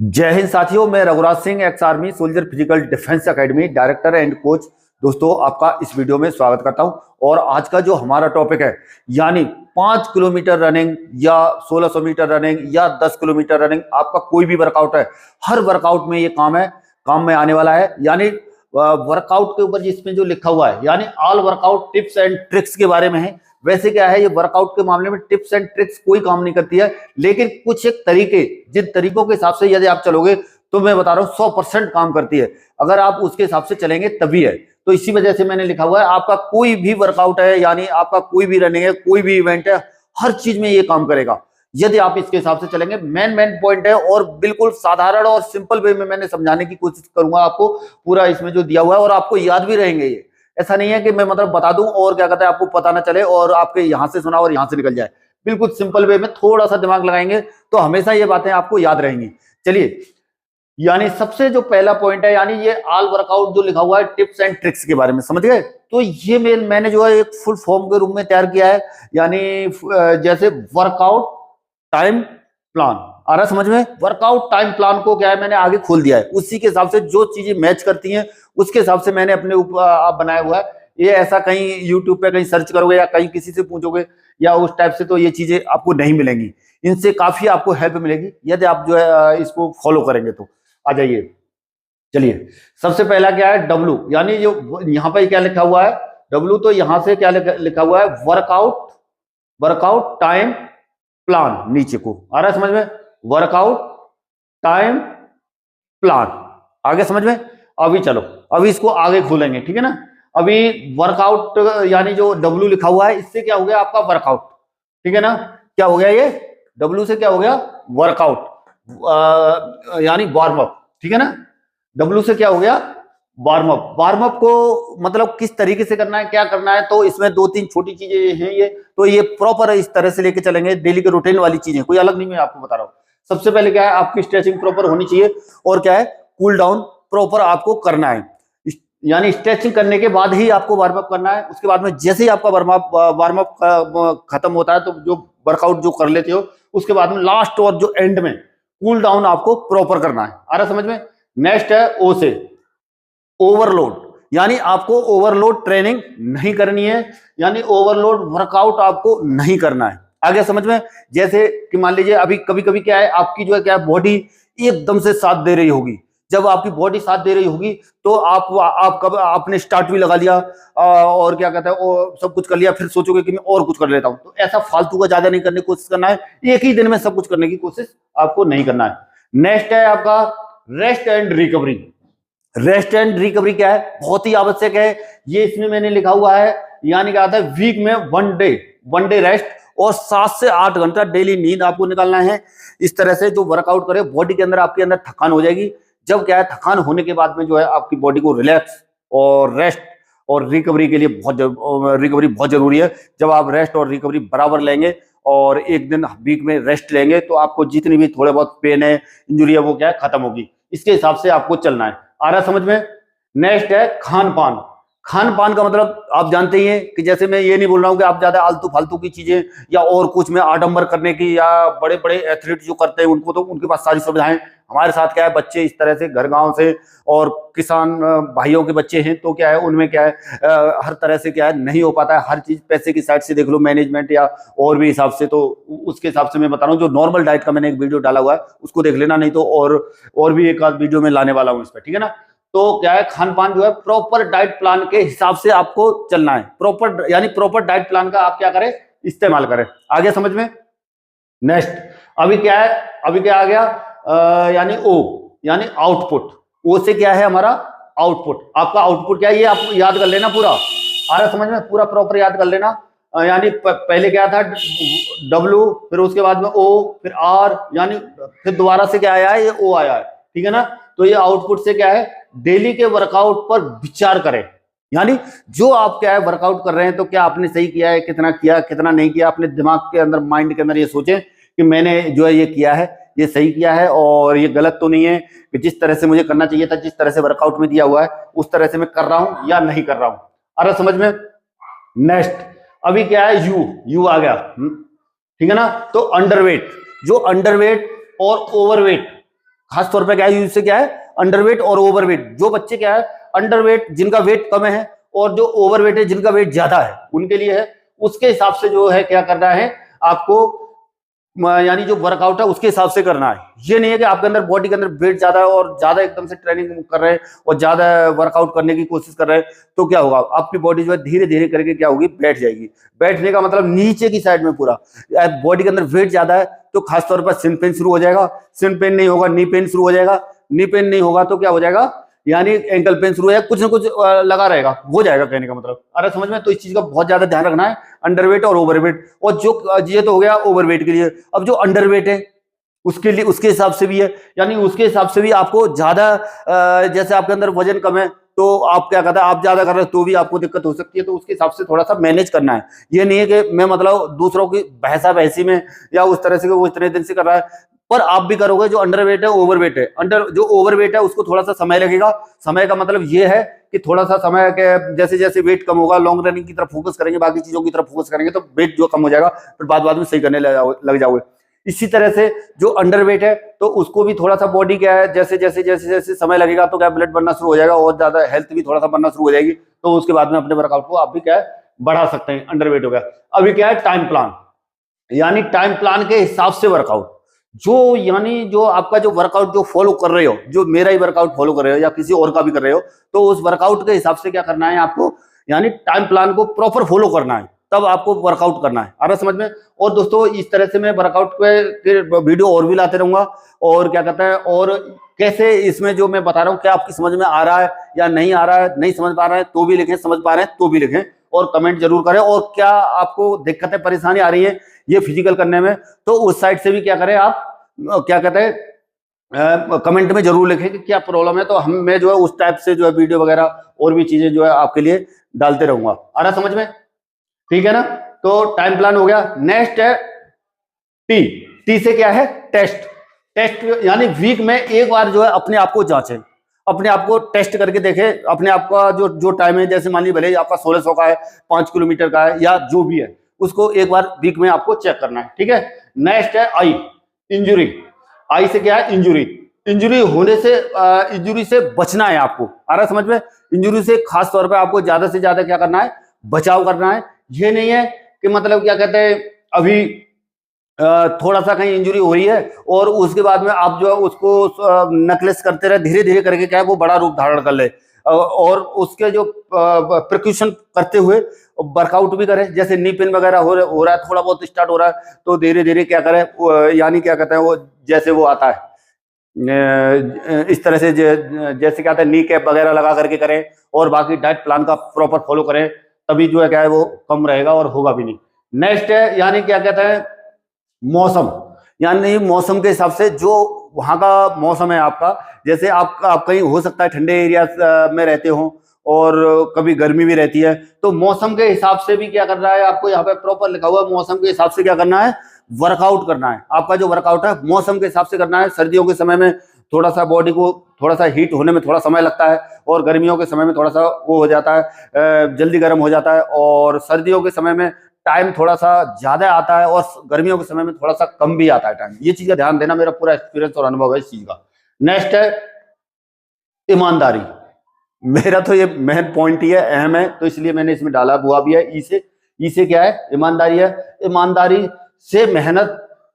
जय हिंद साथियों, मैं Raghuraj Singh, ex army soldier physical defence academy director and coach. दोस्तों, आपका इस वीडियो में स्वागत करता हूं। और आज का जो हमारा टॉपिक है, यानी 5 किलोमीटर रनिंग या 1600 मीटर रनिंग या 10 किलोमीटर रनिंग, आपका कोई भी वर्कआउट है, हर वर्कआउट में ये काम में आने वाला है। यानी वर्कआउट के ऊपर जिसमें जो लिखा हुआ है, यानी all workout tips and tricks के बारे में है। वैसे क्या है, ये वर्कआउट के मामले में टिप्स एंड ट्रिक्स कोई काम नहीं करती है, लेकिन कुछ एक तरीके, जिन तरीकों के हिसाब से यदि आप चलोगे तो मैं बता रहा हूं 100% काम करती है। अगर आप उसके हिसाब से चलेंगे तभी है। तो इसी वजह से मैंने लिखा हुआ है, आपका कोई भी वर्कआउट है, यानी आपका कोई भी रनिंग है, कोई भी इवेंट है, हर चीज में ये काम करेगा यदि आप इसके हिसाब से चलेंगे। मेन पॉइंट है और बिल्कुल साधारण और सिंपल वे में मैंने समझाने की कोशिश करूंगा आपको। पूरा इसमें जो दिया हुआ है और आपको याद भी रहेंगे ये। ऐसा नहीं है कि मैं मतलब बता दूं और क्या कहता है आपको पता ना चले और आपके यहां से सुना और यहां से निकल जाए। बिल्कुल सिंपल वे में थोड़ा सा दिमाग लगाएंगे तो हमेशा ये बातें आपको याद रहेंगी। चलिए, यानी सबसे जो पहला पॉइंट है, यानी ये ऑल वर्कआउट जो लिखा हुआ है टिप्स एंड ट्रिक्स के बारे में, समझ गए? तो ये मैंने जो है एक फुल फॉर्म के रूप में तैयार किया है। यानी जैसे वर्कआउट टाइम प्लान आ रहा है समझ में? वर्कआउट टाइम प्लान को क्या है, मैंने आगे खोल दिया है। उसी के हिसाब से जो चीजें मैच करती हैं उसके हिसाब से मैंने अपने ऊपर आप बनाया हुआ है। ये ऐसा कहीं यूट्यूब पे कहीं सर्च करोगे या कहीं किसी से पूछोगे या उस टाइप से तो ये चीजें आपको नहीं मिलेंगी। इनसे काफी आपको हेल्प मिलेगी यदि आप जो है इसको फॉलो करेंगे तो। आ जाइए, चलिए, सबसे पहला क्या है, डब्लू। यानी जो यहाँ पे क्या लिखा हुआ है डब्लू, तो यहां से क्या लिखा हुआ है, वर्कआउट टाइम प्लान। नीचे को आ रहा है समझ में? Workout time plan. आगे समझ में? अभी चलो, अभी इसको आगे खोलेंगे, ठीक है ना? अभी वर्कआउट यानी जो डब्लू लिखा हुआ है, इससे क्या हो गया आपका वर्कआउट, ठीक है ना? क्या हो गया ये डब्लू से? क्या हो गया? वर्कआउट, यानी वार्म अप, ठीक है ना? डब्लू से क्या हो गया? Warm up. वार्म अप को मतलब किस तरीके से करना है, क्या करना है, तो इसमें 2-3 छोटी चीजें हैं ये। तो ये प्रॉपर इस तरह से लेके चलेंगे, डेली के रूटीन वाली चीजें, कोई अलग नहीं, मैं आपको बता रहा हूँ। सबसे पहले क्या है, आपकी स्ट्रेचिंग प्रॉपर होनी चाहिए और क्या है, कूल डाउन प्रॉपर आपको करना है। यानी स्ट्रेचिंग करने के बाद ही आपको वार्म अप करना है। उसके बाद में जैसे ही आपका वार्म अप खत्म होता है, तो जो वर्कआउट जो कर लेते हो, उसके बाद में लास्ट और जो एंड में कूल डाउन आपको प्रॉपर करना है। आ रहा समझ में? नेक्स्ट है ओ से ओवरलोड। यानी आपको ओवरलोड ट्रेनिंग नहीं करनी है, यानी ओवरलोड वर्कआउट आपको नहीं करना है। आगे समझ में? जैसे कि मान लीजिए अभी कभी कभी क्या है, आपकी जो है क्या बॉडी एकदम से साथ दे रही होगी। जब आपकी बॉडी साथ दे रही होगी तो आप कब आपने स्टार्ट भी लगा लिया और क्या कहता है और सब कुछ कर लिया, फिर सोचोगे कि मैं और कुछ कर लेता हूं। तो ऐसा फालतू का ज्यादा नहीं करने की कोशिश करना है। एक ही दिन में सब कुछ करने की कोशिश आपको नहीं करना है। नेक्स्ट है आपका rest and recovery. Rest and recovery क्या है, बहुत ही आवश्यक है। ये इसमें मैंने लिखा हुआ है, यानी क्या आता है, वीक में वन डे रेस्ट और 7 से 8 घंटा डेली नींद आपको निकालना है। इस तरह से जो वर्कआउट करे, बॉडी के अंदर आपके अंदर थकान हो जाएगी। जब क्या है, थकान होने के बाद में जो है आपकी बॉडी को रिलैक्स और रेस्ट और रिकवरी के लिए रिकवरी बहुत जरूरी है। जब आप रेस्ट और रिकवरी बराबर लेंगे और एक दिन वीक में रेस्ट लेंगे, तो आपको जितनी भी थोड़े बहुत पेन है, इंजुरी है, वो क्या है, खत्म होगी। इसके हिसाब से आपको चलना है। आ रहा समझ में? नेक्स्ट है खान पान। खान पान का मतलब आप जानते ही हैं कि जैसे मैं ये नहीं बोल रहा हूं कि आप ज्यादा आलतू फालतू की चीजें या और कुछ में आडंबर करने की, या बड़े बड़े एथलीट जो करते हैं उनको तो उनके पास सारी सुविधाएं। हमारे साथ क्या है, बच्चे इस तरह से घर गांव से और किसान भाइयों के बच्चे हैं, तो क्या है उनमें क्या है हर तरह से क्या है नहीं हो पाता है। हर चीज पैसे की साइड से देख लो, मैनेजमेंट या और भी हिसाब से, तो उसके हिसाब से मैं बता रहा हूँ। जो नॉर्मल डाइट का मैंने एक वीडियो डाला हुआ है, उसको देख लेना, नहीं तो और भी एक आध वीडियो में लाने वाला हूँ इस पर, ठीक है ना? तो क्या है, खान पान जो है प्रॉपर डाइट प्लान के हिसाब से आपको चलना है। प्रॉपर यानी प्रॉपर डाइट प्लान का आप क्या करें, इस्तेमाल करें। आगे समझ में? नेक्स्ट अभी क्या है, अभी क्या आ गया, यानी ओ, यानी आउटपुट। ओ से क्या है हमारा आउटपुट। आपका आउटपुट क्या है, ये आप याद कर लेना पूरा। आ रहा समझ में? पूरा प्रॉपर याद कर लेना। यानी पहले क्या था, डब्ल्यू, फिर उसके बाद में ओ, फिर आर, यानी फिर दोबारा से क्या आया है, ये ओ आया है, ठीक है ना? तो ये आउटपुट से क्या है, डेली के वर्कआउट पर विचार करें। यानी जो आप क्या है वर्कआउट कर रहे हैं, तो क्या आपने सही किया है, कितना किया, कितना नहीं किया, अपने दिमाग के अंदर, माइंड के अंदर ये सोचें कि मैंने जो है ये किया है, ये सही किया है और ये गलत तो नहीं है, कि जिस तरह से मुझे करना चाहिए था, जिस तरह से वर्कआउट में दिया हुआ है, उस तरह से मैं कर रहा हूं या नहीं कर रहा हूं। अरे समझ में? नेक्स्ट अभी क्या है, यू आ गया, ठीक है ना? तो अंडरवेट, जो अंडरवेट और ओवरवेट खासतौर पे क्या है, इससे क्या है, अंडरवेट और ओवरवेट। जो बच्चे क्या है अंडरवेट, जिनका वेट कम है, और जो ओवरवेट है जिनका वेट ज्यादा है, उनके लिए है, उसके हिसाब से जो है क्या करना है आपको, यानी जो वर्कआउट है उसके हिसाब से करना है। ये नहीं है कि आपके अंदर बॉडी के अंदर वेट ज्यादा है और ज्यादा एकदम से ट्रेनिंग कर रहे हैं और ज्यादा वर्कआउट करने की कोशिश कर रहे हैं, तो क्या होगा, आपकी बॉडी जो है धीरे धीरे करके क्या होगी, बैठ जाएगी। बैठने का मतलब नीचे की साइड में पूरा बॉडी के अंदर वेट ज्यादा है तो खासतौर पर सिन पेन शुरू हो जाएगा। सिन पेन नहीं होगा, नी पेन शुरू हो जाएगा। नी पेन नहीं होगा तो क्या हो जाएगा, यानी एंकल पेन शुरू है, कुछ ना कुछ लगा रहेगा, हो जाएगा कहने का मतलब। अरे समझ में, तो इस चीज का बहुत ज्यादा ध्यान रखना है, अंडरवेट और ओवरवेट। और जो ये तो हो गया ओवरवेट के लिए। अब जो अंडरवेट है उसके लिए, उसके हिसाब से भी है, यानी उसके हिसाब से भी आपको ज्यादा, जैसे आपके अंदर वजन कम है तो आप क्या कहते हैं, आप ज्यादा कर रहे हो तो भी आपको दिक्कत हो सकती है, तो उसके हिसाब से थोड़ा सा मैनेज करना है। ये नहीं है कि मैं मतलब दूसरों की बहसा बहसी में या उस तरह से वो इतने दिन से कर रहा है, पर आप भी करोगे। जो अंडरवेट है ओवरवेट है, जो ओवरवेट है उसको थोड़ा सा समय लगेगा। समय का मतलब ये है कि थोड़ा सा समय के, जैसे जैसे वेट कम होगा, लॉन्ग रनिंग की तरफ फोकस करेंगे, बाकी चीजों की तरफ फोकस करेंगे, तो वेट जो कम हो जाएगा, फिर बाद में सही करने लग जाओगे। इसी तरह से जो अंडरवेट है तो उसको भी थोड़ा सा बॉडी क्या है, जैसे जैसे जैसे जैसे समय लगेगा तो क्या ब्लड बनना शुरू हो जाएगा और ज्यादा हेल्थ भी थोड़ा सा बनना शुरू हो जाएगी, तो उसके बाद में अपने वर्कआउट को आप भी क्या है बढ़ा सकते हैं। अंडरवेट हो गया। अभी क्या है, टाइम प्लान, यानी टाइम प्लान के हिसाब से वर्कआउट, जो यानी जो आपका जो वर्कआउट जो फॉलो कर रहे हो, जो मेरा ही वर्कआउट फॉलो कर रहे हो या किसी और का भी कर रहे हो, तो उस वर्कआउट के हिसाब से क्या करना है आपको, यानी टाइम प्लान को प्रॉपर फॉलो करना है, तब आपको वर्कआउट करना है। आ रहा समझ में। और दोस्तों इस तरह से मैं वर्कआउट के वीडियो और भी लाते रहूंगा, और क्या कहते हैं, और कैसे इसमें जो मैं बता रहा हूँ क्या आपकी समझ में आ रहा है या नहीं आ रहा है, नहीं समझ पा रहे हैं तो भी लिखें, समझ पा रहे हैं तो भी लिखें, और कमेंट जरूर करें। और क्या आपको दिक्कतें परेशानी आ रही है ये फिजिकल करने में, तो उस साइड से भी क्या करें आप, क्या कहते हैं, कमेंट में जरूर लिखें कि क्या प्रॉब्लम है, तो हम मैं जो है उस टाइप से जो है वीडियो वगैरह और भी चीजें जो है आपके लिए डालते रहूंगा। आ रहा समझ में, ठीक है ना। तो टाइम प्लान हो गया। नेक्स्ट है टी। टी से क्या है, टेस्ट। टेस्ट यानी वीक में एक बार जो है अपने आप को जांचें, अपने आप को टेस्ट करके देखें, अपने आप का जो जो टाइम है, जैसे मान लीजिए भले आपका 1600 का है, 5 किलोमीटर का है, या जो भी है, उसको एक बार वीक में आपको चेक करना है, ठीक है। नेक्स्ट है आई, इंजुरी। आई से क्या है, इंजुरी। इंजुरी होने से, इंजुरी से बचना है आपको। आ रहा समझ में। इंजुरी से खास तौर पर आपको ज्यादा से ज्यादा क्या करना है, बचाव करना है। ये नहीं है कि मतलब क्या कहते हैं, अभी थोड़ा सा कहीं इंजुरी हो रही है और उसके बाद में आप जो है उसको नेकलेस करते रहे, धीरे धीरे करके क्या है वो बड़ा रूप धारण कर ले, और उसके जो प्रिकॉशन करते हुए वर्कआउट भी करें। जैसे नी पेन वगैरह हो रहा है, थोड़ा बहुत स्टार्ट हो रहा है, तो धीरे धीरे क्या करें, यानी क्या कहते हैं वो, जैसे वो आता है इस तरह से, जैसे क्या आता है नी कैप वगैरह लगा करके करें, और बाकी डाइट प्लान का प्रॉपर फॉलो करें, तभी जो है क्या है वो कम रहेगा और होगा भी नहीं। नेक्स्ट है, यानी क्या कहते हैं, मौसम। यानी मौसम के हिसाब से जो वहां का मौसम है आपका, जैसे आप कहीं हो सकता है ठंडे एरिया में रहते हो और कभी गर्मी भी रहती है, तो मौसम के हिसाब से भी क्या करना है आपको, यहाँ पे प्रॉपर लिखा हुआ है, मौसम के हिसाब से क्या करना है, वर्कआउट करना है। आपका जो वर्कआउट है मौसम के हिसाब से करना है। सर्दियों के समय में थोड़ा सा बॉडी को थोड़ा सा हीट होने में थोड़ा समय लगता है, और गर्मियों के समय में थोड़ा सा वो हो जाता है, जल्दी गर्म हो जाता है, और सर्दियों के समय में टाइम थोड़ा सा ज्यादा आता है और गर्मियों के समय में थोड़ा सा कम भी आता है टाइम। ये चीज का ध्यान देना, मेरा पूरा एक्सपीरियंस और अनुभव है इस चीज का। नेक्स्ट है ईमानदारी। मेरा तो ये मेन पॉइंट ही है, अहम है, तो इसलिए मैंने इसमें डाला हुआ भी है। ई से क्या है, ईमानदारी है। ईमानदारी से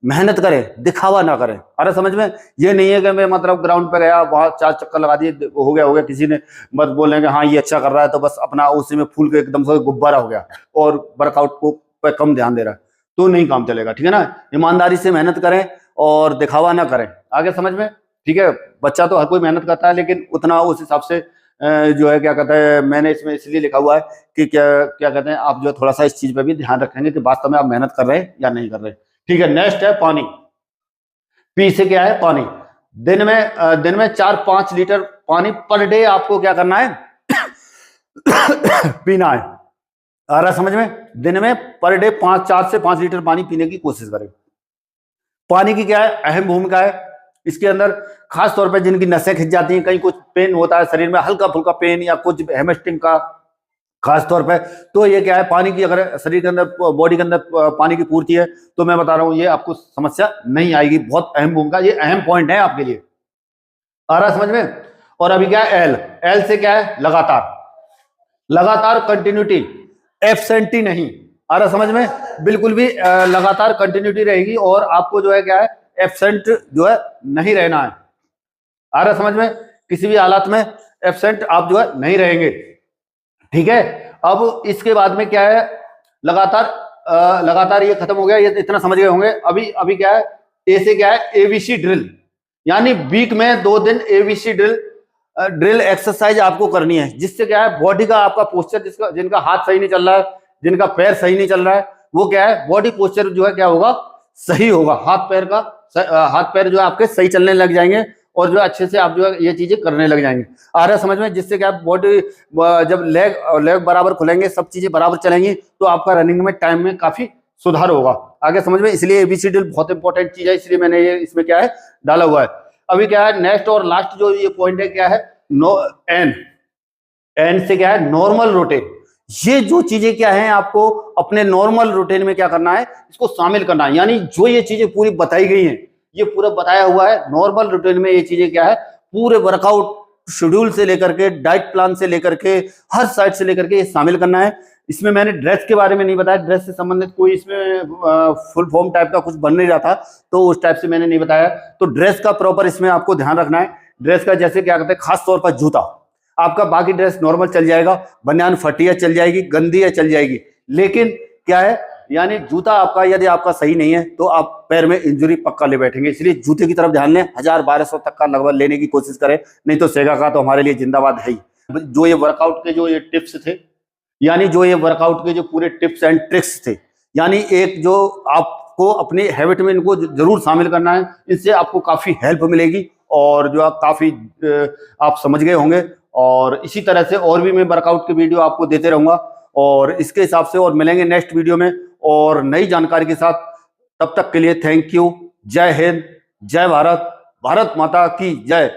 मेहनत करें, दिखावा ना करें। अरे समझ में। ये नहीं है कि मैं मतलब ग्राउंड पे गया, वहां 4 चक्कर लगा दिए, हो गया, किसी ने बस बोलने कि हाँ ये अच्छा कर रहा है, तो बस अपना उसी में फूल के एकदम से गुब्बारा हो गया और वर्कआउट को पे कम ध्यान दे रहा है, तो नहीं काम चलेगा, ठीक है ना। ईमानदारी से मेहनत करें और दिखावा ना करें। आगे समझ में, ठीक है। बच्चा तो हर कोई मेहनत करता है, लेकिन उतना उस हिसाब से जो है क्या कहते हैं, मैंने इसमें इसलिए लिखा हुआ है कि क्या क्या कहते हैं, आप जो थोड़ा सा इस चीज पे भी ध्यान रखेंगे कि वास्तव में आप मेहनत कर रहे हैं या नहीं कर रहे, ठीक है। नेक्स्ट है पानी। पी से क्या है, पानी। दिन में 4-5 लीटर पानी पर डे आपको क्या करना है पीना है। आ रहा समझ में। दिन में पर डे 4 से 5 लीटर पानी पीने की कोशिश करें। पानी की क्या है, अहम भूमिका है इसके अंदर। खास तौर पर जिनकी नसें खिंच जाती हैं, कहीं कुछ पेन होता है शरीर में, हल्का फुल्का पेन या कुछ हेमस्टिंग का खास तौर पे, तो ये क्या है, पानी की अगर शरीर के अंदर, बॉडी के अंदर पानी की पूर्ति है, तो मैं बता रहा हूं ये आपको समस्या नहीं आएगी। बहुत अहम भूमिका, ये अहम पॉइंट है आपके लिए। आ रहा है समझ में। और अभी क्या है, एल, एल से क्या है, लगातार, लगातार कंटिन्यूटी, एब्सेंटी नहीं। आ रहा समझ में, बिल्कुल भी लगातार कंटिन्यूटी रहेगी और आपको जो है क्या है, एब्सेंट जो है नहीं रहना है। आ रहा समझ में, किसी भी हालात में एब्सेंट आप जो है नहीं रहेंगे, ठीक है। अब इसके बाद में क्या है, लगातार लगातार ये खत्म हो गया, ये इतना समझ गए होंगे। अभी अभी क्या है, ए से क्या है, एबीसी ड्रिल, यानी वीक में 2 दिन एबीसी ड्रिल एक्सरसाइज आपको करनी है, जिससे क्या है, बॉडी का आपका पोस्चर, जिसका जिनका हाथ सही नहीं चल रहा है, जिनका पैर सही नहीं चल रहा है, वो क्या है, बॉडी पोस्चर जो है क्या होगा, सही होगा। हाथ पैर का हाथ पैर जो है आपके सही चलने लग जाएंगे और जो अच्छे से आप जो है ये चीजें करने लग जाएंगे। आ रहा है समझ में, जिससे क्या बॉडी, जब लेग बराबर खुलेंगे, सब चीजें बराबर चलेंगी, तो आपका रनिंग में टाइम में काफी सुधार होगा। आगे समझ में, इसलिए एबीसी ड्रिल बहुत इंपॉर्टेंट चीज है, इसलिए मैंने ये इसमें क्या है डाला हुआ है। अभी क्या है, नेक्स्ट और लास्ट जो ये पॉइंट है क्या है, नो एन, एन से क्या है, नॉर्मल रोटेट। ये जो चीजें क्या है, आपको अपने नॉर्मल रूटीन में क्या करना है, इसको शामिल करना है। यानी जो ये चीजें पूरी बताई गई हैं, ये पूरा बताया हुआ है, नॉर्मल रूटीन में ये चीजें क्या है, पूरे वर्कआउट शेड्यूल से लेकर के, डाइट प्लान से लेकर के, हर साइड से लेकर के ये शामिल करना है। इसमें मैंने ड्रेस के बारे में नहीं बताया, ड्रेस से संबंधित कोई इसमें फुल फॉर्म टाइप का कुछ बन नहीं रहा था, तो उस टाइप से मैंने नहीं बताया। तो ड्रेस का प्रॉपर इसमें आपको ध्यान रखना है। ड्रेस का जैसे क्या कहते हैं, खास तौर पर जूता, आपका बाकी ड्रेस नॉर्मल चल जाएगा, बनियान फटी है चल जाएगी, गंदी है चल जाएगी, लेकिन क्या है, यानी जूता आपका यदि आपका सही नहीं है तो आप पैर में इंजरी पक्का ले बैठेंगे। इसलिए जूते की तरफ ध्यान लें, 1000-1200 तक का लगभग लेने की कोशिश करें, नहीं तो सेगा का तो हमारे लिए जिंदाबाद है ही। जो ये वर्कआउट के जो ये टिप्स थे, यानी जो ये वर्कआउट के जो पूरे टिप्स एंड ट्रिक्स थे, यानी एक जो आपको अपनी हैबिट में इनको जरूर शामिल करना है, इससे आपको काफी हेल्प मिलेगी और जो आप काफी आप समझ गए होंगे। और इसी तरह से और भी मैं वर्कआउट के वीडियो आपको देते रहूंगा और इसके हिसाब से और मिलेंगे नेक्स्ट वीडियो में और नई जानकारी के साथ। तब तक के लिए थैंक यू। जय हिंद, जय भारत, भारत माता की जय।